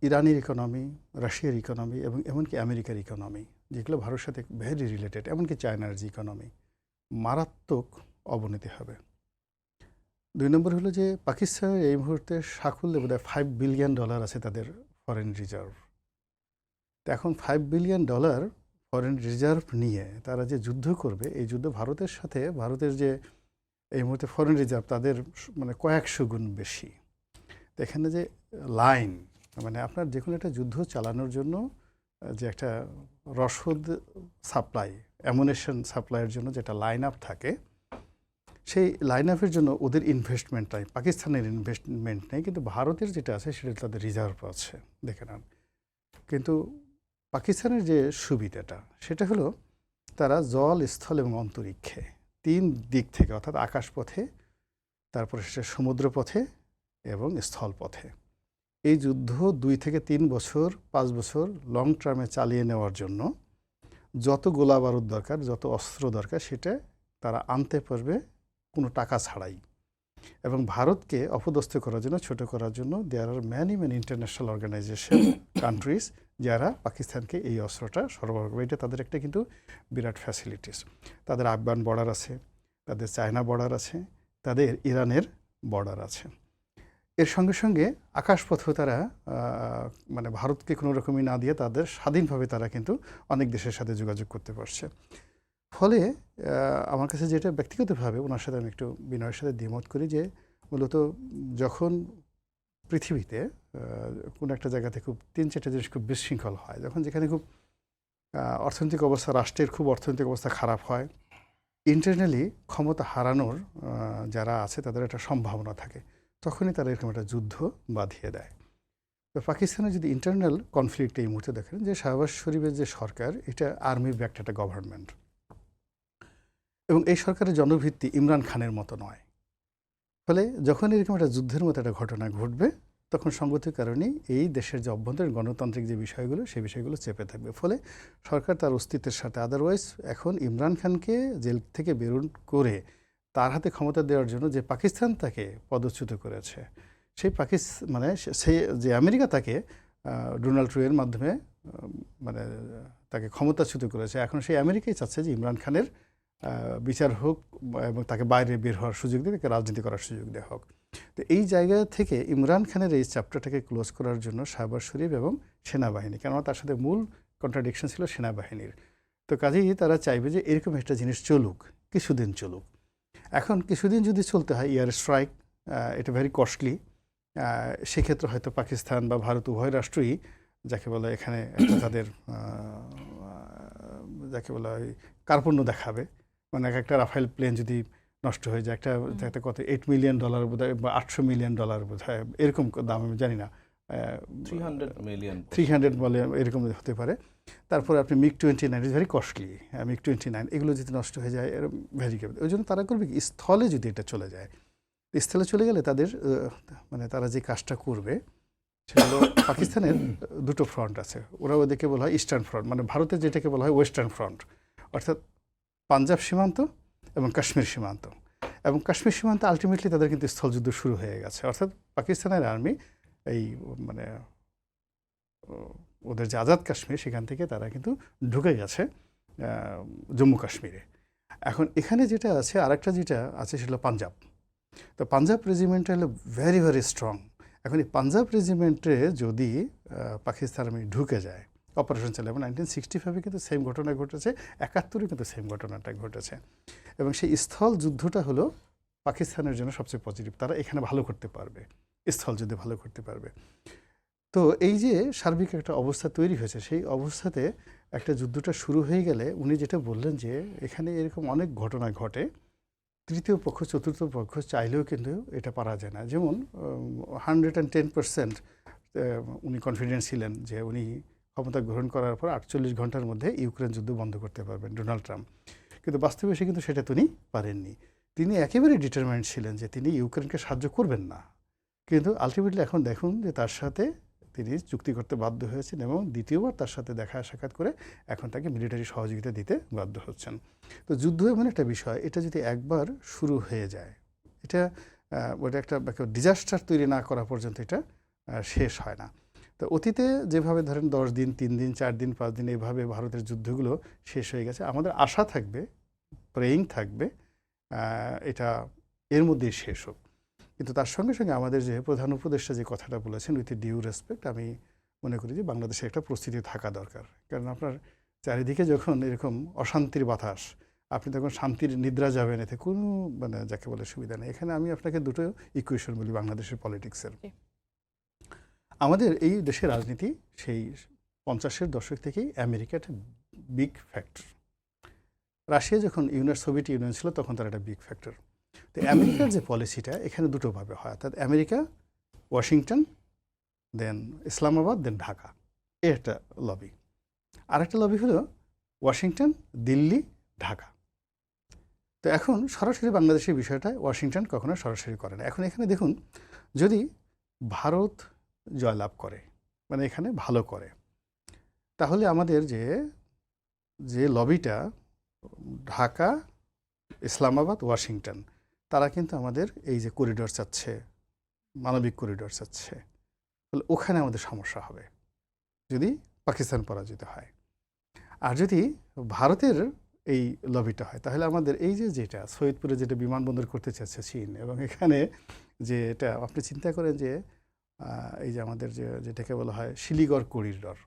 ইরানের ইকোনমি, রাশিয়ার ইকোনমি এবং এমনকি আমেরিকার ইকোনমি, যেগুলো ভারতের সাথে ভেরি রিলেটেড, এমনকি চায়নার যে ইকোনমি, মারাত্মক অবনতি হবে। 2 নম্বর হলো যে পাকিস্তানের এই মুহূর্তে সাকুল্যে বোধহয় $5 বিলিয়ন আছে তাদের ফরেন রিজার্ভ। তো এখন $5 বিলিয়ন ফরেন রিজার্ভ নিয়ে তারা যে যুদ্ধ করবে, এই যুদ্ধ ভারতের সাথে, ভারতের যে এই মুহূর্তে ফরেন রিজার্ভ তাদের মানে কয়েকশো গুণ বেশি। তো এখানে যে লাইন, মানে আপনার যে কোনো একটা যুদ্ধ চালানোর জন্য যে একটা রসদ সাপ্লাই, অ্যামুনেশন সাপ্লাইয়ের জন্য যেটা লাইন আপ থাকে, সেই লাইন আপের জন্য ওদের ইনভেস্টমেন্ট নাই, পাকিস্তানের ইনভেস্টমেন্ট নেই, কিন্তু ভারতের যেটা আছে সেটা তাদের রিজার্ভ আছে, দেখে নেন। কিন্তু পাকিস্তানের যে সুবিধাটা, সেটা হলো তারা জল, স্থল এবং অন্তরিক্ষে 3 দিক থেকে, অর্থাৎ আকাশপথে, তারপরে সেটা সমুদ্রপথে এবং স্থলপথে, এই যুদ্ধ 2 থেকে 3 বছর, 5 বছর লং টার্মে চালিয়ে নেওয়ার জন্য যত গোলা বারুদ দরকার, যত অস্ত্র দরকার, সেটা তারা আনতে পারবে কোনো টাকা ছাড়াই। এবং ভারতকে অপদস্থ করার জন্য, ছোট করার জন্য there are many international organisation, countries, যারা পাকিস্তানকে এই অস্ত্রটা সরবরাহ করবে। এটা তাদের একটা কিন্তু বিরাট ফ্যাসিলিটিস। তাদের আফগান বর্ডার আছে, তাদের চায়না বর্ডার আছে, তাদের ইরানের বর্ডার আছে। এর সঙ্গে সঙ্গে আকাশপথেও তারা মানে ভারতকে কোনো রকমই না দিয়ে তাদের স্বাধীনভাবে তারা কিন্তু অনেক দেশের সাথে যোগাযোগ করতে পারছে। ফলে আমার কাছে যেটা ব্যক্তিগতভাবে ওনার সাথে আমি একটু বিনয়ের সাথে দ্বিমত করি, যে মূলত যখন পৃথিবীতে কোনো একটা জায়গাতে খুব 3-4টা জিনিস খুব বিশৃঙ্খল হয়, যখন যেখানে খুব অর্থনৈতিক অবস্থা, রাষ্ট্রের খুব অর্থনৈতিক অবস্থা খারাপ হয়, ইন্টারনালি ক্ষমতা হারানোর যারা আছে তাদের একটা সম্ভাবনা থাকে, তখনই তারা এরকম একটা যুদ্ধ বাঁধিয়ে দেয়। তো পাকিস্তানের যদি ইন্টারনাল কনফ্লিক্ট এই মুহূর্তে দেখেন, যে শাহবাজ শরীফের যে সরকার, এটা আর্মি ব্যাকড একটা গভর্নমেন্ট, এবং এই সরকারের জনভিত্তি ইমরান খানের মতো নয়। ফলে যখন এরকম একটা যুদ্ধের মতো একটা ঘটনা ঘটবে, তখন সঙ্গতির কারণে এই দেশের যে অভ্যন্তরীণ গণতান্ত্রিক যে বিষয়গুলো, সেই বিষয়গুলো চেপে থাকবে। ফলে সরকার তার অস্তিত্বের সাথে, আদারওয়াইজ এখন ইমরান খানকে জেল থেকে বেরোন করে তার হাতে ক্ষমতা দেওয়ার জন্য যে পাকিস্তান তাকে পদচ্যুত করেছে, সেই মানে সেই যে আমেরিকা তাকে ডোনাল্ড ট্রাম্পের মাধ্যমে মানে তাকে ক্ষমতাচ্যুত করেছে, এখন সেই আমেরিকাই চাচ্ছে যে ইমরান খানের বিচার হোক এবং তাকে বাইরে বের হওয়ার সুযোগ দিয়ে তাকে রাজনীতি করার সুযোগ দেওয়া হোক। তো এই জায়গা থেকে ইমরান খানের এই চ্যাপ্টারটাকে ক্লোজ করার জন্য শাহবাজ শরীফ এবং সেনাবাহিনী, কেননা তার সাথে মূল কন্ট্রাডিকশন ছিল সেনাবাহিনীর, তো কাজেই তারা চাইবে যে এরকম একটা জিনিস চলুক, কিছুদিন চলুক। এখন কিছুদিন যদি চলতে হয় এয়ার স্ট্রাইক, এটা ভেরি কস্টলি। সেক্ষেত্রে হয়তো পাকিস্তান বা ভারত উভয় রাষ্ট্রই যাকে বলে এখানে একটা তাদের যাকে বলা হয় কার্পণ্য দেখাবে। মানে একটা রাফেল প্লেন যদি নষ্ট হয়ে যায়, একটা কত $8 মিলিয়ন বোধ হয় বা $800 মিলিয়ন বোধ হয়, এরকম দাম আমি জানি না, 300 মিলিয়ন 300 বলে এরকম হতে পারে। তারপরে আপনি MiG-29 is very costly, MiG-29 এগুলো যদি নষ্ট হয়ে যায় ভেরি কেবল। ওই জন্য তারা করবে কি, স্থলে যদি এটা চলে যায়, স্থলে চলে গেলে তাদের মানে তারা যে কাজটা করবে সেগুলো পাকিস্তানের দুটো ফ্রন্ট আছে, ওরা ওদেরকে বলা হয় ইস্টার্ন ফ্রন্ট, মানে ভারতের যেটাকে বলা হয় ওয়েস্টার্ন ফ্রন্ট, অর্থাৎ পাঞ্জাব সীমান্ত এবং কাশ্মীর সীমান্ত। এবং কাশ্মীর সীমান্তে আলটিমেটলি তাদের কিন্তু স্থলযুদ্ধ শুরু হয়ে গেছে, অর্থাৎ পাকিস্তানের আর্মি এই মানে ওদের যে আজাদ কাশ্মীর সেখান থেকে তারা কিন্তু ঢুকে গেছে জম্মু কাশ্মীরে। এখন এখানে যেটা আছে, আরেকটা যেটা আছে সেটা হলো পাঞ্জাব। তো পাঞ্জাব রেজিমেন্টটা হলো ভেরি ভেরি স্ট্রং। এখন এই পাঞ্জাব রেজিমেন্টে যদি পাকিস্তান আর্মি ঢুকে যায়, অপারেশন চালাবে, 1965 কিন্তু সেম ঘটনা ঘটেছে, 71 কিন্তু সেম ঘটনাটা ঘটেছে। এবং সেই স্থল যুদ্ধটা হলো পাকিস্তানের জন্য সবচেয়ে পজিটিভ, তারা এখানে ভালো করতে পারবে, স্থল যুদ্ধে ভালো করতে পারবে। তো এই যে সার্বিক একটা অবস্থা তৈরি হয়েছে, সেই অবস্থাতে একটা যুদ্ধটা শুরু হয়ে গেলে উনি যেটা বললেন যে এখানে এরকম অনেক ঘটনা ঘটে, তৃতীয় পক্ষ চতুর্থ পক্ষ চাইলেও কিন্তু এটা পারা যায় না। যেমন 110% উনি কনফিডেন্স ছিলেন যে উনি ক্ষমতা গ্রহণ করার পর 48 ঘন্টার মধ্যে ইউক্রেন যুদ্ধ বন্ধ করতে পারবেন ডোনাল্ড ট্রাম্প, কিন্তু বাস্তবে সে কিন্তু সেটা তিনি পারেননি। তিনি একেবারে ডিটারমাইন্ড ছিলেন যে তিনি ইউক্রেনকে সাহায্য করবেন না, কিন্তু আলটিমেটলি এখন দেখুন যে তার সাথে তিনি চুক্তি করতে বাধ্য হয়েছেন এবং দ্বিতীয়বার তার সাথে দেখা সাক্ষাৎ করে এখন তাকে মিলিটারি সহযোগিতা দিতে বাধ্য হচ্ছেন। তো যুদ্ধ এমন একটা বিষয়, এটা যদি একবার শুরু হয়ে যায়, এটা ওটা একটা ডিজাস্টার তৈরি না করা পর্যন্ত এটা শেষ হয় না। তো অতীতে যেভাবে ধরেন 10 দিন 3 দিন 4 দিন 5 দিন এইভাবে ভারতের যুদ্ধগুলো শেষ হয়ে গেছে, আমাদের আশা থাকবে, প্রেয়িং থাকবে এটা এর মধ্যেই শেষ হোক। কিন্তু তার সঙ্গে সঙ্গে আমাদের যে প্রধান উপদেষ্টা যে কথাটা বলেছেন, উইথ ডিউ রেসপেক্ট, আমি মনে করি যে বাংলাদেশে একটা প্রস্তুতি থাকা দরকার। কারণ আপনার চারিদিকে যখন এরকম অশান্তির বাতাস, আপনি তখন শান্তির নিদ্রা যাবেন, এতে কোনো মানে যাকে বলে সুবিধা নেই। এখানে আমি আপনাকে দুটো ইকুয়েশন বলি বাংলাদেশের পলিটিক্সের। আমাদের এই দেশের রাজনীতি সেই 50-এর দশক থেকেই আমেরিকা একটা বিগ ফ্যাক্টর। রাশিয়া যখন সোভিয়েত ইউনিয়ন ছিল তখন তার একটা বিগ ফ্যাক্টর। তো আমেরিকার যে পলিসিটা এখানে দুটোভাবে হয়, অর্থাৎ আমেরিকা ওয়াশিংটন, দেন ইসলামাবাদ, দেন ঢাকা, এই একটা লবি। আরেকটা লবি হলো ওয়াশিংটন, দিল্লি, ঢাকা। তো এখন সরাসরি বাংলাদেশের বিষয়টা ওয়াশিংটন কখনো সরাসরি করে না। এখন এখানে দেখুন, যদি ভারত জয়লাভ করে, মানে এখানে ভালো করে, তাহলে আমাদের যে লবিটা ঢাকা, ইসলামাবাদ, ওয়াশিংটন, তারা কিন্তু আমাদের এই যে করিডোর চাচ্ছে, মানবিক করিডোর চাচ্ছে, তাহলে ওখানে আমাদের সমস্যা হবে যদি পাকিস্তান পরাজিত হয়। আর যদি ভারতের এই লবিটা হয়, তাহলে আমাদের এই যেটা সৈয়দপুরে যেটা বিমানবন্দর করতে চাচ্ছে চীন, এবং এখানে যে এটা আপনি চিন্তা করেন যে এই যে আমাদের যেটাকে বলা হয় শিলিগুড়ি করিডোর,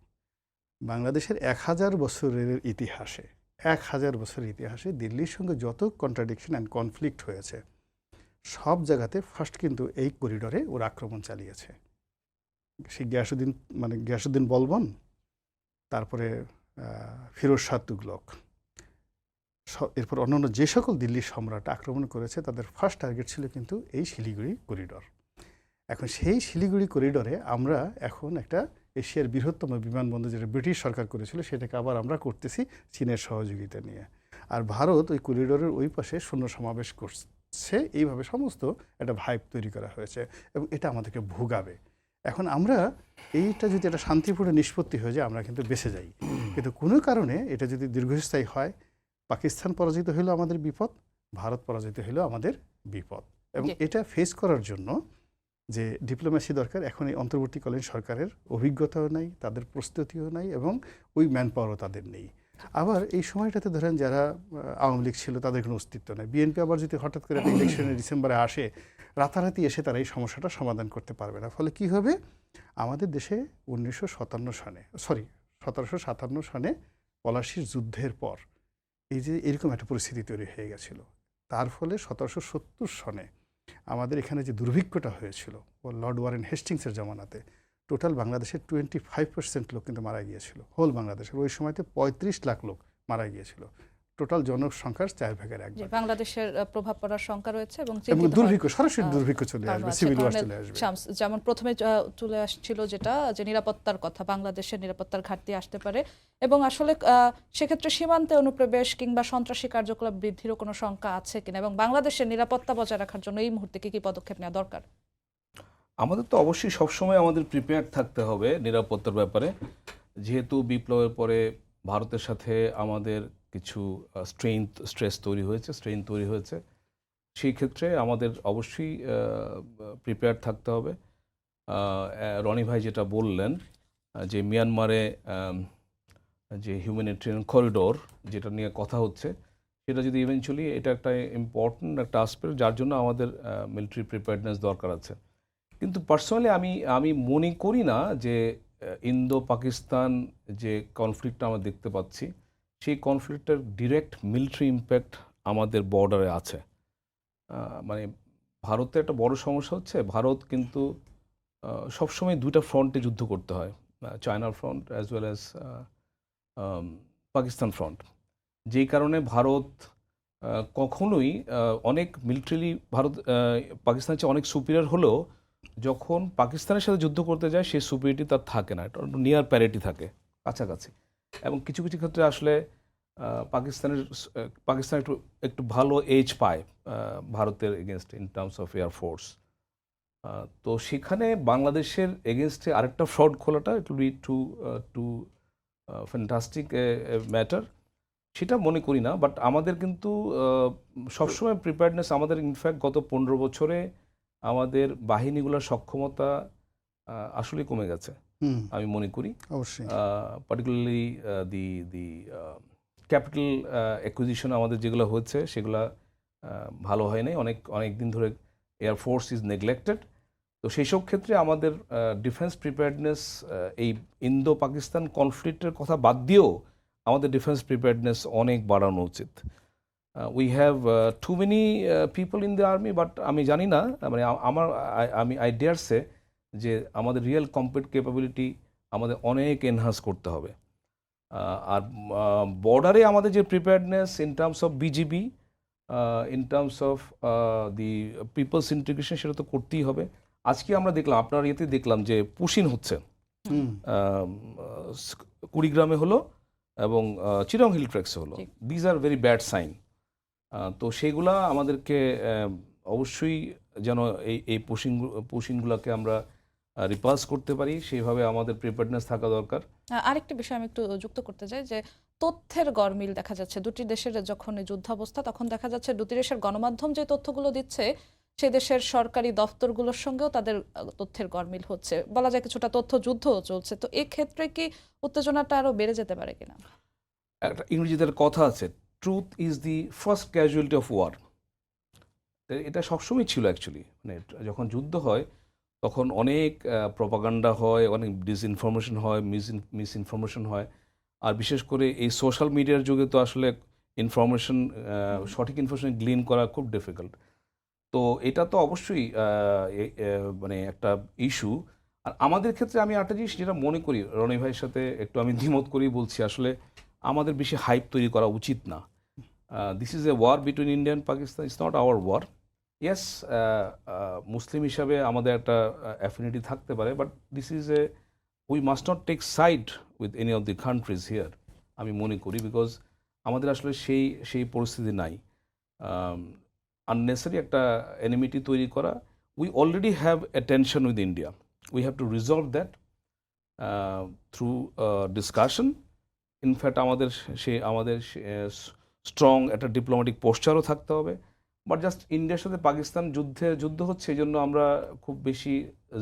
বাংলাদেশের 1000 বছরের ইতিহাসে 1000 বছরের ইতিহাসে দিল্লির সঙ্গে যত কন্ট্রাডিকশন অ্যান্ড কনফ্লিক্ট হয়েছে, সব জায়গাতে ফার্স্ট কিন্তু এই করিডোরে ওরা আক্রমণ চালিয়েছে। সেই গিয়াসুদ্দিন বলবন, তারপরে ফিরোজ শাহ তুগলক, এরপর অন্যান্য যে সকল দিল্লির সম্রাট আক্রমণ করেছে, তাদের ফার্স্ট টার্গেট ছিল কিন্তু এই শিলিগুড়ি করিডোর। এখন সেই শিলিগুড়ি করিডোরে আমরা এখন একটা এশিয়ার বৃহত্তম বিমানবন্দর যেটা ব্রিটিশ সরকার করেছিল, সেটাকে আবার আমরা করতেছি চীনের সহযোগিতা নিয়ে। আর ভারত ওই করিডোরের ওই পাশে সৈন্য সমাবেশ করছে, এইভাবে সমস্ত একটা ভাইব তৈরি করা হয়েছে এবং এটা আমাদেরকে ভোগাবে। এখন আমরা এইটা যদি একটা শান্তিপূর্ণ নিষ্পত্তি হয়ে যায়, আমরা কিন্তু বেঁচে যাই। কিন্তু কোনো কারণে এটা যদি দীর্ঘস্থায়ী হয়, পাকিস্তান পরাজিত হইলো আমাদের বিপদ, ভারত পরাজিত হইলো আমাদের বিপদ। এবং এটা ফেস করার জন্য যে ডিপ্লোম্যাসি দরকার, এখন এই অন্তর্বর্তীকালীন সরকারের অভিজ্ঞতাও নাই, তাদের প্রস্তুতিও নাই, এবং ওই ম্যান পাওয়ারও তাদের নেই। আবার এই সময়টাতে ধরেন যারা আওয়ামী লীগ ছিল তাদের কোনো অস্তিত্ব নেই। বিএনপি আবার যদি হঠাৎ করে একটা ইলেকশনে ডিসেম্বরে আসে, রাতারাতি এসে তারা এই সমস্যাটা সমাধান করতে পারবে না। ফলে কি হবে, আমাদের দেশে 1757 সনে পলাশির যুদ্ধের পর এই যে এরকম একটা পরিস্থিতি তৈরি হয়ে গেছিল। তার ফলে 1770 সনে আমাদের এখানে যে দুর্ভিক্ষটা হয়েছিল লর্ড ওয়ারেন হেস্টিংসের জমানাতে, টোটাল বাংলাদেশের 25% লোক কিন্তু মারা গিয়েছিল। হোল বাংলাদেশের ওই সময়তে 35 লাখ লোক মারা গিয়েছিল, টোটাল জনসংখ্যার 4/1 ভাগ। বাংলাদেশের প্রভাব পড়ার শঙ্কা রয়েছে এবং দুর্ভিক্ষ, সরাসরি দুর্ভিক্ষ চলে আসবে, সিভিল ওয়ার চলে আসবে। যেমন প্রথমে চলে আসছিল যেটা যে নিরাপত্তার কথা, বাংলাদেশের নিরাপত্তার ঘাটতি আসতে পারে এবং আসলে সেক্ষেত্রে সীমান্তে অনুপ্রবেশ কিংবা সন্ত্রাসী কার্যকলাপ বৃদ্ধিরও কোনো শঙ্কা আছে কিনা, এবং বাংলাদেশের নিরাপত্তা বজায় রাখার জন্য এই মুহূর্তে কি পদক্ষেপ নেওয়া দরকার? আমাদের তো অবশ্যই সবসময় আমাদের প্রিপেয়ার থাকতে হবে নিরাপত্তার ব্যাপারে, যেহেতু বিপ্লবের পরে ভারতের সাথে আমাদের কিছু স্ট্রেস তৈরি হয়েছে। সেই ক্ষেত্রে আমাদের অবশ্যই প্রিপেয়ার থাকতে হবে। রনি ভাই যেটা বললেন যে মিয়ানমারে যে হিউম্যানিটেরিয়ান করিডোর যেটা নিয়ে কথা হচ্ছে, সেটা যদি ইভেনচুয়ালি এটা একটা ইম্পর্ট্যান্ট একটা আসপেক্ট, যার জন্য আমাদের মিলিটারি প্রিপেয়ারনেস দরকার আছে। কিন্তু পার্সোনালি আমি মনে করি না যে ইন্দো পাকিস্তান যে কনফ্লিক্টটা আমরা দেখতে পাচ্ছি, সেই কনফ্লিক্টের ডিরেক্ট মিলিটারি ইম্প্যাক্ট আমাদের বর্ডারে আছে। মানে ভারতের একটা বড় সমস্যা হচ্ছে, ভারত কিন্তু সবসময় দুইটা ফ্রন্টে যুদ্ধ করতে হয়, চায়নার front as well as Pakistan front. যেই কারণে ভারত কখনোই অনেক মিলিটারিলি পাকিস্তানের চেয়ে অনেক সুপিরিয়র হলেও যখন পাকিস্তানের সাথে যুদ্ধ করতে যায় সেই সুপিরিয়রিটি তার থাকে না, এটা নিয়ার প্যারিটি থাকে, কাছাকাছি। এবং কিছু কিছু ক্ষেত্রে আসলে পাকিস্তান একটু ভালো এজ পায় ভারতের against in terms of air force. তো সেখানে বাংলাদেশের এগেনস্টে আরেকটা ফ্রন্ট খোলাটা it will be too fantastic matter, সেটা মনে করি না। বাট আমাদের কিন্তু সবসময় প্রিপেয়ারনেস, আমাদের ইনফ্যাক্ট গত 15 বছরে আমাদের বাহিনীগুলোর সক্ষমতা আসলে কমে গেছে আমি মনে করি। অবশ্যই পার্টিকুলারলি দি ক্যাপিটাল অ্যাকুইজিশন আমাদের যেগুলো হচ্ছে সেগুলো ভালো হয় নাই, অনেক দিন ধরে এয়ারফোর্স ইজ নেগলেক্টেড। তো সেই সব ক্ষেত্রে আমাদের ডিফেন্স প্রিপেয়ারনেস এই ইন্দো পাকিস্তান কনফ্লিক্টের কথা বাদ দিয়েও আমাদের ডিফেন্স প্রিপেয়ারনেস অনেক বাড়ানো উচিত। We have to many people in the army, but আমি জানি না, মানে আই ডেয়ার সে যে আমাদের রিয়েল কম্পিট ক্যাপাবিলিটি আমাদের অনেক এনহান্স করতে হবে। আর বর্ডারে আমাদের যে preparedness in terms of BGB, in terms of the people's integration, সেটা তো করতেই হবে। আজকে আমরা দেখলাম, আপনার ইয়েতে দেখলাম যে পুশিন হচ্ছে, কুড়িগ্রামে হলো এবং চিরং হিল ট্রেক্সে হলো। These are very bad sign. তো সেগুলা আমাদেরকে অবশ্যই যেন এই পুশিংগুলোকে আমরা রিপালস করতে পারি, সেইভাবে আমাদের প্রিপেয়ারনেস থাকা দরকার। আরেকটি বিষয় আমি একটু যুক্ত করতে চাই যে তথ্যের গরমিল দেখা যাচ্ছে দুটি দেশের যখন যুদ্ধাবস্থা, তখন দেখা যাচ্ছে দুটি দেশের গণমাধ্যম যে তথ্যগুলো দিচ্ছে সে দেশের সরকারি দপ্তরগুলোর সঙ্গেও তাদের তথ্যের গরমিল হচ্ছে, বলা যায় কিছুটা তথ্য যুদ্ধও চলছে। তো এই ক্ষেত্রে কি উত্তেজনাটা আরো বেড়ে যেতে পারে কিনা? একটা ইংরেজিতে কথা আছে, truth is the first casualty of war. এটা সবসময় ছিল অ্যাকচুয়ালি। মানে যখন যুদ্ধ হয় তখন অনেক প্রপাগান্ডা হয়, অনেক ডিসইনফরমেশন হয়, মিসইনফরমেশন হয়। আর বিশেষ করে এই সোশ্যাল মিডিয়ার যুগে তো আসলে সঠিক ইনফরমেশন গ্লিন করা খুব ডিফিকাল্ট। তো এটা তো অবশ্যই মানে একটা ইস্যু। আর আমাদের ক্ষেত্রে আমি একটা জিনিস যেটা মনে করি, রনি ভাইয়ের সাথে একটু আমি দ্বিমত করেই বলছি, আসলে আমাদের বেশি হাইপ তৈরি করা উচিত না। This is a war between India and Pakistan, it's not our war. Yes, Muslim হিসাবে আমাদের একটা অ্যাফিনিটি থাকতে পারে, but this is we must not take side with any of the countries here, আমি মনে করি। বিকজ আমাদের আসলে সেই পরিস্থিতি নাই আননেসারি একটা এনিমিটি তৈরি করা। We already have a tension with India, we have to resolve that through discussion. In fact আমাদের স্ট্রং একটা ডিপ্লোম্যাটিক পোস্টারও থাকতে হবে। বাট জাস্ট ইন্ডিয়ার সাথে পাকিস্তান যুদ্ধ হচ্ছে, এই জন্য আমরা খুব বেশি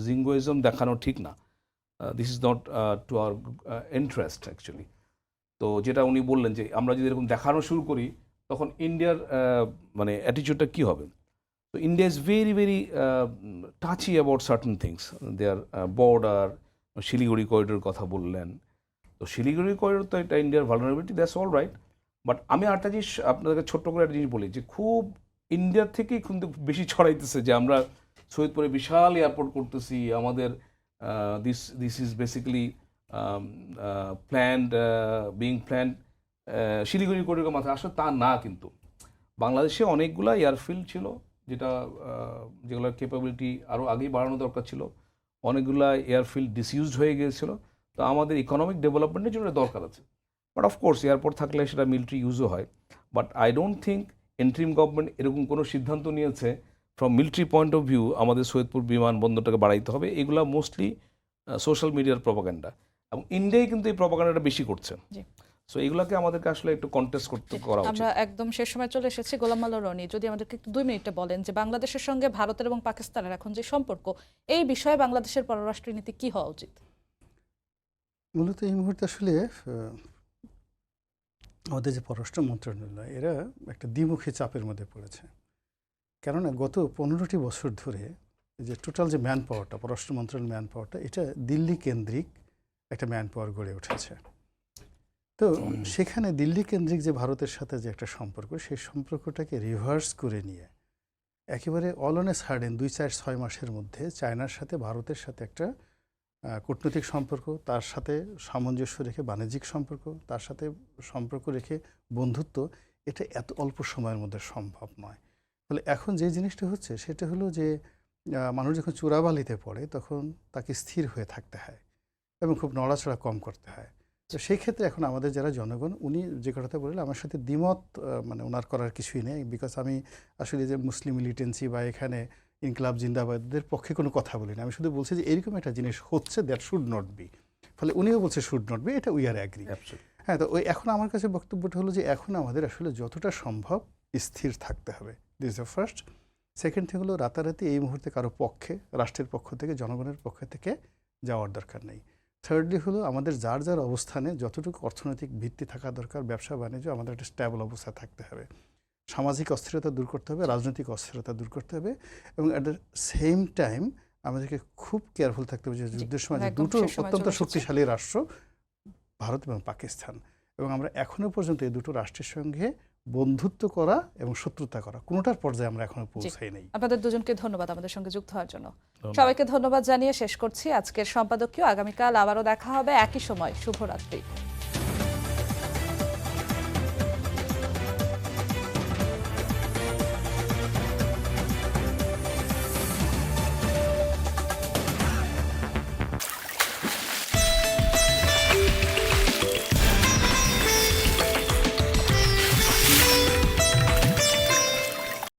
জিঙ্গোইজম দেখানো ঠিক না। This is not to our interest actually. তো যেটা উনি বললেন যে আমরা যদি এরকম দেখানো শুরু করি তখন ইন্ডিয়ার মানে অ্যাটিচিউডটা কী হবে। তো India is very very touchy about certain things, their border, Siliguri corridor কথা বললেন। তো শিলিগুড়ি করিডোর তো এটা ইন্ডিয়ার vulnerability, that's all right. But আমি আরেকটা জিনিস আপনাদেরকে ছোট্ট করে একটা জিনিস বলি যে খুব ইন্ডিয়ার থেকেই কিন্তু বেশি ছড়াইতেছে যে আমরা সৈয়দপুরে বিশাল এয়ারপোর্ট করতেছি, আমাদের this is basically planned being planned Siliguri corridor মাথায়। আসলে তা না, কিন্তু বাংলাদেশে অনেকগুলা এয়ারফিল্ড ছিল যেগুলোর ক্যাপাবিলিটি আরও আগেই বাড়ানো দরকার ছিল। অনেকগুলা এয়ারফিল্ড ডিসইউজড হয়ে গিয়েছিল। তো আমাদের ইকোনমিক ডেভেলপমেন্টের জন্য দরকার আছে। বাট অফকোর্স এয়ারপোর্ট থাকলে সেটা মিলিটারি ইউজও হয়। But I don't think interim government এরকম কোনো সিদ্ধান্ত নিয়েছে from military point of view আমাদের সৈয়দপুর বিমানবন্দরটাকে বাড়াইতে হবে। এগুলা মোস্টলি সোশ্যাল মিডিয়ার প্রপাগান্ডা, এবং ইন্ডিয়ায় কিন্তু এই প্রপাগান্ডাটা বেশি করছে। সো এগুলাকে আমাদেরকে আসলে একটু কন্টেস্ট করা উচিত। আমরা একদম শেষ সময় চলে এসেছি। গোলাম মাওলা রনি, যদি আমাদেরকে একটু 2 মিনিটে বলেন যে বাংলাদেশের সঙ্গে ভারতের এবং পাকিস্তানের এখন যে সম্পর্ক, এই বিষয়ে বাংলাদেশের পররাষ্ট্রনীতি কি হওয়া উচিত? মূলত এই মুহূর্তে আসলে আমাদের যে পররাষ্ট্র মন্ত্রণালয় এরা একটা দ্বিমুখী চাপের মধ্যে পড়েছে। কেননা গত 15টি বছর ধরে যে টোটাল যে ম্যান পাওয়ারটা, পররাষ্ট্র মন্ত্রণালয়ের ম্যান পাওয়ারটা, এটা দিল্লি কেন্দ্রিক একটা ম্যান পাওয়ার গড়ে উঠেছে। তো সেখানে দিল্লি কেন্দ্রিক যে ভারতের সাথে যে একটা সম্পর্ক, সেই সম্পর্কটাকে রিভার্স করে নিয়ে একেবারে অল অন এ সাডেন 2-4-6 মাসের মধ্যে চায়নার সাথে ভারতের সাথে একটা কূটনৈতিক সম্পর্ক, তার সাথে সামঞ্জস্য রেখে বাণিজ্যিক সম্পর্ক, তার সাথে সম্পর্ক রেখে বন্ধুত্ব, এটা এত অল্প সময়ের মধ্যে সম্ভব নয়। তাহলে এখন যে জিনিসটা হচ্ছে সেটা হলো যে মানুষ যখন চোরাবালিতে পড়ে তখন তাকে স্থির হয়ে থাকতে হয় এবং খুব নড়াচড়া কম করতে হয়। তো সেই ক্ষেত্রে এখন আমাদের যারা জনগণ, উনি যে কথাটা বললেন আমার সাথে দ্বিমত মানে ওনার করার কিছুই নেই। বিকজ আমি আসলে যে মুসলিম মিলিটেন্সি বা এখানে ইনকলাব জিন্দাবাদের পক্ষে কোনো কথা বলি না। আমি শুধু বলছি যে এরকম একটা জিনিস হচ্ছে, দ্যাট শুড নট বি। ফলে উনিও বলছে শুড নট বি, এটা উই আর অ্যাগ্রি। হ্যাঁ, তো ওই এখন আমার কাছে বক্তব্যটা হলো যে এখন আমাদের আসলে যতটা সম্ভব স্থির থাকতে হবে। This the first. Second thing হলো রাতারাতি এই মুহূর্তে কারো পক্ষে, রাষ্ট্রের পক্ষ থেকে, জনগণের পক্ষ থেকে যাওয়ার দরকার নেই। থার্ডলি হলো আমাদের যার যার অবস্থানে যতটুকু অর্থনৈতিক ভিত্তি থাকা দরকার, ব্যবসা বাণিজ্য, আমাদের একটা স্ট্যাবল অবস্থা থাকতে হবে। সামাজিক অস্থিরতা দূর করতে হবে, রাজনৈতিক অস্থিরতা দূর করতে হবে, এবং অ্যাট দ্য সেম টাইম আমাদেরকে খুব কেয়ারফুল থাকতে হবে যে যুদ্ধের সময় যে দুটো অত্যন্ত শক্তিশালী রাষ্ট্র ভারত এবং পাকিস্তান, এবং আমরা এখনো পর্যন্ত এই দুটো রাষ্ট্রের সঙ্গে বন্ধুত্ব করা এবং শত্রুতা করা কোনোটার পর্যায়ে আমরা এখনো পৌঁছাই নাই। আপনাদের দুজনকে ধন্যবাদ আমাদের সঙ্গে যুক্ত হওয়ার জন্য। সবাইকে ধন্যবাদ জানিয়ে শেষ করছি আজকের সম্পাদকীয়। আগামীকাল আবারও দেখা হবে একই সময়। শুভরাত্রি।